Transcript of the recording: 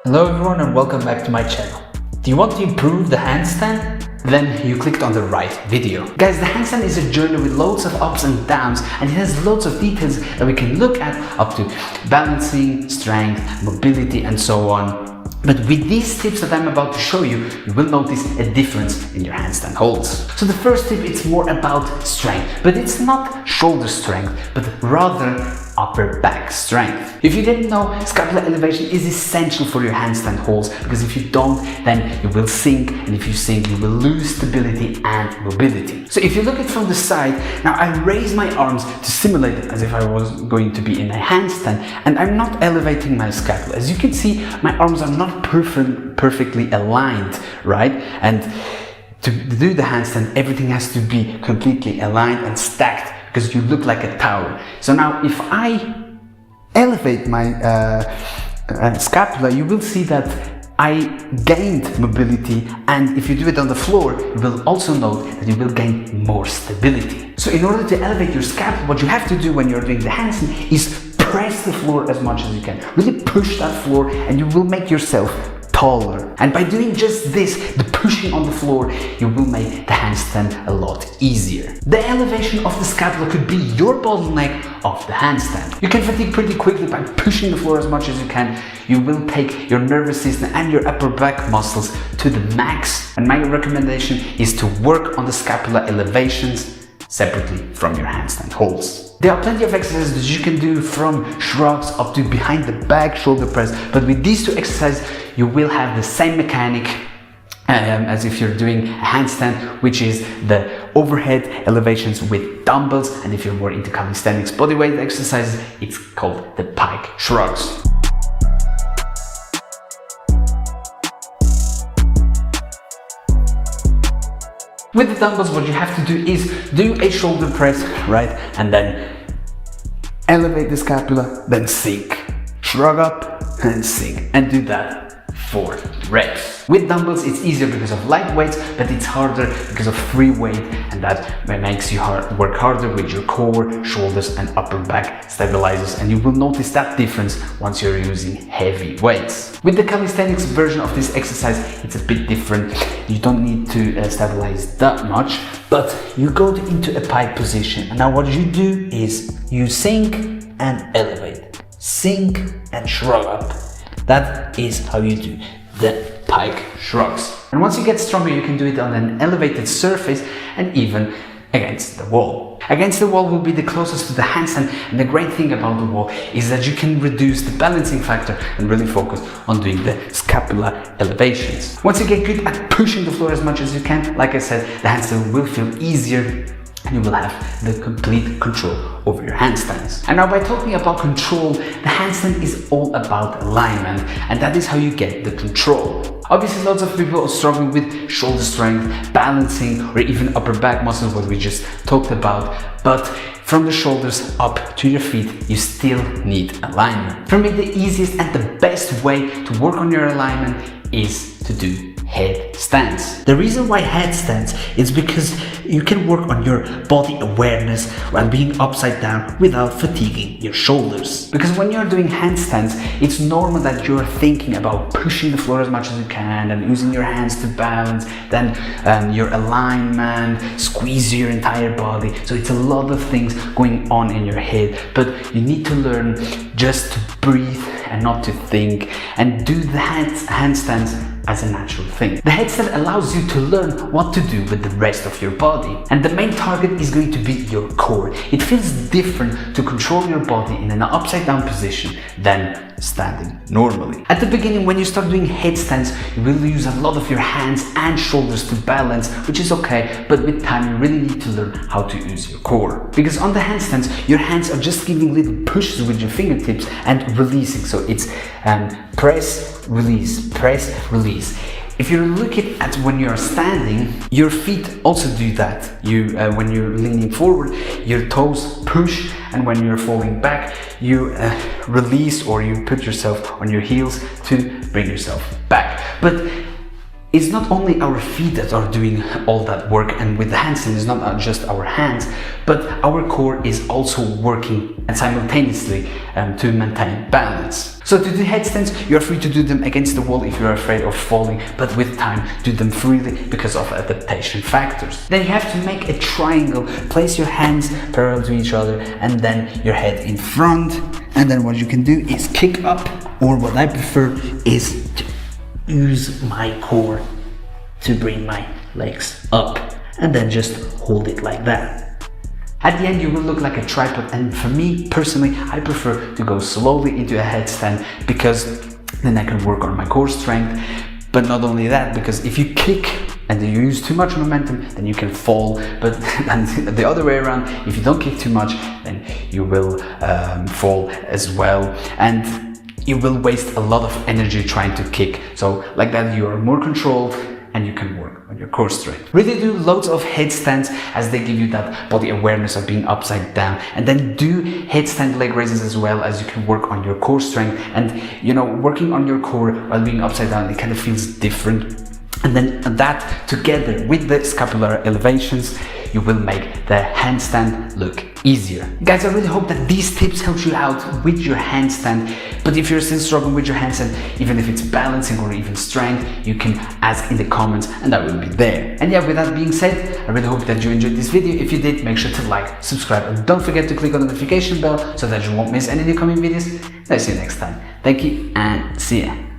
Hello everyone and welcome back to my channel. Do you want to improve the handstand? Then you clicked on the right video. Guys, the handstand is a journey with loads of ups and downs, and it has loads of details that we can look at, up to balancing, strength, mobility and so on. But with these tips that I'm about to show you, you will notice a difference in your handstand holds. So the first tip, it's more about strength, but it's not shoulder strength, but rather upper back strength. If you didn't know, scapular elevation is essential for your handstand holds, because if you don't, then you will sink, and if you sink, you will lose stability and mobility. So if you look at it from the side, now I raise my arms to simulate it as if I was going to be in a handstand, and I'm not elevating my scapula. As you can see, my arms are not perfectly aligned, right? And to do the handstand, everything has to be completely aligned and stacked, because you look like a tower. So now if I elevate my scapula, you will see that I gained mobility, and if you do it on the floor, you will also note that you will gain more stability. So in order to elevate your scapula, what you have to do when you're doing the handstand is press the floor as much as you can. Really push that floor, and you will make yourself taller. And by doing just this, the pushing on the floor, you will make the handstand a lot easier. The elevation of the scapula could be your bottleneck of the handstand. You can fatigue pretty quickly by pushing the floor as much as you can. You will take your nervous system and your upper back muscles to the max. And my recommendation is to work on the scapular elevations separately from your handstand holds. There are plenty of exercises that you can do, from shrugs up to behind the back shoulder press, but with these two exercises you will have the same mechanic as if you're doing a handstand, which is the overhead elevations with dumbbells, and if you're more into calisthenics bodyweight exercises, it's called the pike shrugs. With the dumbbells, what you have to do is do a shoulder press, right? And then elevate the scapula, then sink. Shrug up and sink. And do that 4 reps. With dumbbells, it's easier because of light weights, but it's harder because of free weight, and that makes you work harder with your core, shoulders and upper back stabilizers, and you will notice that difference once you're using heavy weights. With the calisthenics version of this exercise, it's a bit different. You don't need to stabilize that much, but you go into a pike position, and now what you do is you sink and elevate, sink and shrug up. That is how you do the pike shrugs. And once you get stronger, you can do it on an elevated surface and even against the wall. Against the wall will be the closest to the handstand, and the great thing about the wall is that you can reduce the balancing factor and really focus on doing the scapular elevations. Once you get good at pushing the floor as much as you can, like I said, the handstand will feel easier, and you will have the complete control over your handstands. And now, by talking about control, the handstand is all about alignment, and that is how you get the control. Obviously, lots of people are struggling with shoulder strength, balancing, or even upper back muscles, what we just talked about, but from the shoulders up to your feet, you still need alignment. For me, the easiest and the best way to work on your alignment is to do headstands. The reason why headstands is because you can work on your body awareness while being upside down without fatiguing your shoulders. Because when you're doing handstands, it's normal that you're thinking about pushing the floor as much as you can and using your hands to balance, then your alignment, squeeze your entire body. So it's a lot of things going on in your head, but you need to learn just to breathe and not to think, and do the handstands as a natural thing. The headstand allows you to learn what to do with the rest of your body, and the main target is going to be your core. It feels different to control your body in an upside down position than standing normally. At the beginning, when you start doing headstands, you will use a lot of your hands and shoulders to balance, which is okay, but with time you really need to learn how to use your core. Because on the handstands, your hands are just giving little pushes with your fingertips and releasing. So it's press, release, press, release. If you're looking at when you're standing, your feet also do that. When you're leaning forward, your toes push, and when you're falling back, you release, or you put yourself on your heels to bring yourself back. But it's not only our feet that are doing all that work, and with the handstand it's not just our hands, but our core is also working and simultaneously to maintain balance. So to do headstands, you're free to do them against the wall if you're afraid of falling, but with time do them freely because of adaptation factors. Then you have to make a triangle, place your hands parallel to each other and then your head in front, and then what you can do is kick up, or what I prefer is to use my core to bring my legs up and then just hold it like that. At the end you will look like a tripod, and for me personally I prefer to go slowly into a headstand because then I can work on my core strength. But not only that, because if you kick and you use too much momentum then you can fall, but and the other way around, if you don't kick too much then you will fall as well, and you will waste a lot of energy trying to kick. So like that you are more controlled and you can work on your core strength. Really do loads of headstands as they give you that body awareness of being upside down, and then do headstand leg raises as well, as you can work on your core strength. And you know, working on your core while being upside down, it kind of feels different. And then that together with the scapular elevations, you will make the handstand look easier. Guys, I really hope that these tips help you out with your handstand. But if you're still struggling with your handstand, even if it's balancing or even strength, you can ask in the comments and I will be there. And yeah, with that being said, I really hope that you enjoyed this video. If you did, make sure to like, subscribe, and don't forget to click on the notification bell so that you won't miss any new coming videos. I'll see you next time. Thank you and see ya.